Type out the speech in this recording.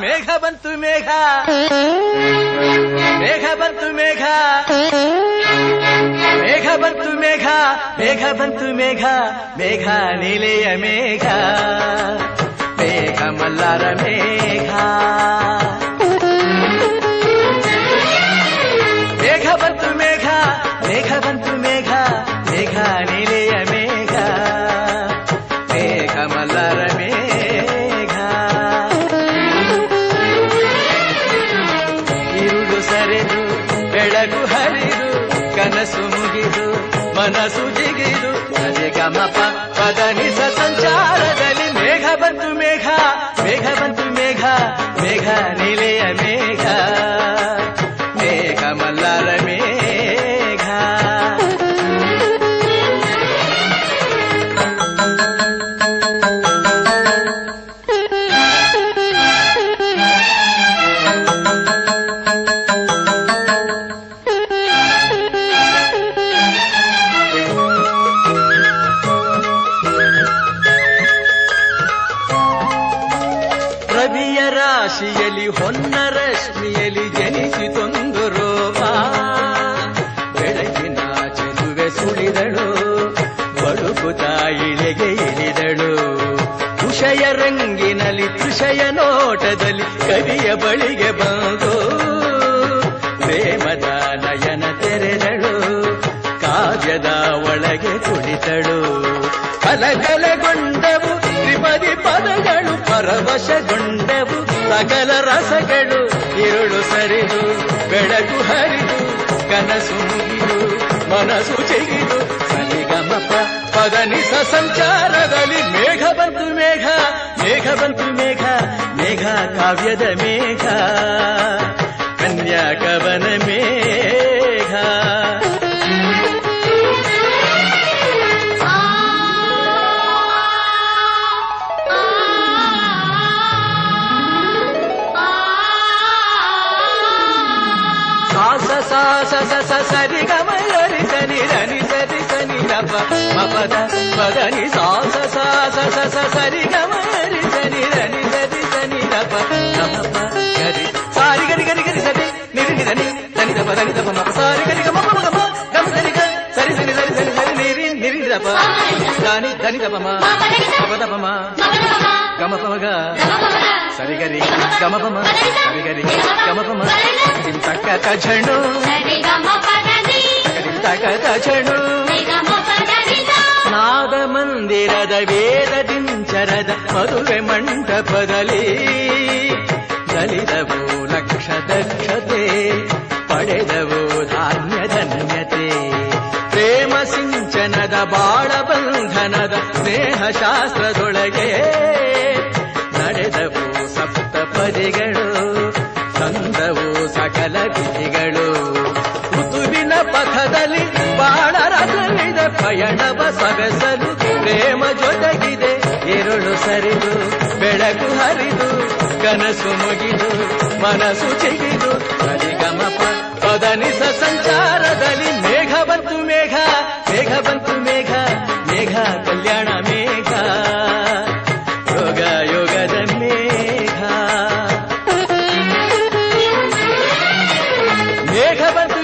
ಮೇಘ ಬಂತು ಮೇಘ ಮೇಘ ಬಂತು ಮೇಘ ಮೇಘ ಬಂತು ಮೇಘ ಮೇಘ ಬಂತು ಮೇಘ ಮೇಘ ನೀಲೆಯ ಮೇಘ ಮೇಘ ಮಲ್ಲಾರ ಮೇಘ ಮೇಘ ಬಂತು ಮೇಘ ಮೇಘ ಬಂತು ಮೇಘ ಮೇಘ ನೀಲೆಯ ಮೇಘ ಮೇಘ ಮಲ್ಲಾರ ಮೇಘ ಇರುಳು ಸರಿದು ಬೆಳಗು ಹರಿದು ಕನಸು ಮುಗಿದು ಮನಸ್ಸು ಜಿಗಿದು ಗಮಪ ಪದನಿಸ ಸಂಚಾರದಲ್ಲಿ ಮೇಘ ಬಂತು ಮೇಘ ಮೇಘ ಬಂತು ಮೇಘ ಮೇಘ ನೀಲೆಯ ಮೇಘ ಮೇಘ ಮಲ್ಲಾರ ಮೇಘ ರವಿಯ ರಾಶಿಯಲ್ಲಿ ಹೊನ್ನ ರಶ್ಮಿಯಲ್ಲಿ ಜನಿಸಿತೊಂದು ರೋಗ ಬೆಳಗಿನ ಚೆಲುವೆ ಸುಳಿದಳು ಬಳುಕುತ ಇಳೆಗೆ ಇಳಿದಳು ಉಷಯ ರಂಗಿನಲ್ಲಿ ತುಷಯ ನೋಟದಲ್ಲಿ ಕವಿಯ ಬಳಿಗೆ ಬಂದು ಪ್ರೇಮದ ನಯನ ತೆರೆದಳು ಕಾವ್ಯದ ಒಳಗೆ ಕುಳಿತಳು ಕಲಕಲಗೊಂಡವು ತ್ರಿಪದಿ ಪದಗಳು ಪರವಶಗೊಂಡವು ಸಕಲ ರಸಗಳು ಇರುಳು ಸರಿದು ಬೆಳಕು ಹರಿದು ಕನಸು ಮುಗಿದು ಮನಸ್ಸು ಚೆಗಿದು ಸರಿಗಮಪ ಪದನಿಸ ಸಂಚಾರದಲ್ಲಿ ಮೇಘ ಬಂತು ಮೇಘ ಮೇಘ ಬಂತು ಮೇಘ ಮೇಘ ಕಾವ್ಯದ ಮೇಘ ಕನ್ಯಾ ಕವನ ಮೇಘ ಸರಿ ಗಮರಿ ಸನಿ ರನಿ ಸರಿ ಸನಿ ರಪ ಮಪದ ಪದನಿ ಸರಿ ಗಮರಿ ಸನಿ ರನಿ ಸರಿ ಸನಿ ರಪ ಮಪ ಗರಿ ಸಾರಿ ಗರಿ ಗರಿ ಗರಿ ಸರಿ ನಿರಿ ನಿರನಿ ಸನಿ ರಪ ಧನಿ ರಪ ಮಪ ಸಾರಿ ಗರಿ ಗಮ ಮಪ ಗಮ ಗಮ ಸರಿ ಗ ಸರಿ ಸರಿ ಸರಿ ಸರಿ ಸರಿ ನಿರಿ ನಿರಿ ರಪ ದಾನಿ ಧನಿ ರಪ ಮ ಮಪದ ಪಮ ಗಮ ಪಮಗ ಸರಿ ಗರಿ ಗಮ ಪಮ ಸರಿ ಗರಿ ಗಮ ಪಮ ತಕ್ಕ ಝಣು ತಕ್ಕ ಝಣು ನಾದ ಮಂದಿರದ ವೇದ ದಿಂಚರದ ಮದುವೆ ಮಂಟಪದಲ್ಲಿ ಸಲಿದವು ಲಕ್ಷ ದಕ್ಷತೆ ಪಡೆದವು ಧಾನ್ಯ ಧನ್ಯತೆ ಪ್ರೇಮ ಸಿಂಚನದ ಬಾಳ ಬಂಧನದ ಸ್ನೇಹ ಶಾಸ್ತ್ರದೊಳಗೆ ನಡೆದವು ಸಪ್ತಪದಿಗಳು ಸಂದವು ಸಕಲ ವಿಧಿಗಳು ಋತುವಿನ ಪಥದಲ್ಲಿ ಬಾಳ ರಸವಿದೆ ಪಯಣವ ಸೊಗಸಲು ಪ್ರೇಮ ಜೊತೆಗಿದೆ ಇರುಳು ಸರಿದು ಬೆಳಕು ಹರಿದು ಕನಸು ಮುಗಿದು ಮನಸ್ಸು ಚಿಗಿದು ಸರಿಗಮಪ ಪದನಿಸ ಸಂಚಾರದಲ್ಲಿ ಮೇಘ ಬಂತು ಮೇಘ ಮೇಘ ಬಂತು ಮೇಘ ಮೇಘ ಕಲ್ಯಾಣ ಮೇಘ ಯೋಗ ಯೋಗದ ಮೇಘ ಮೇಘ ಬಂತು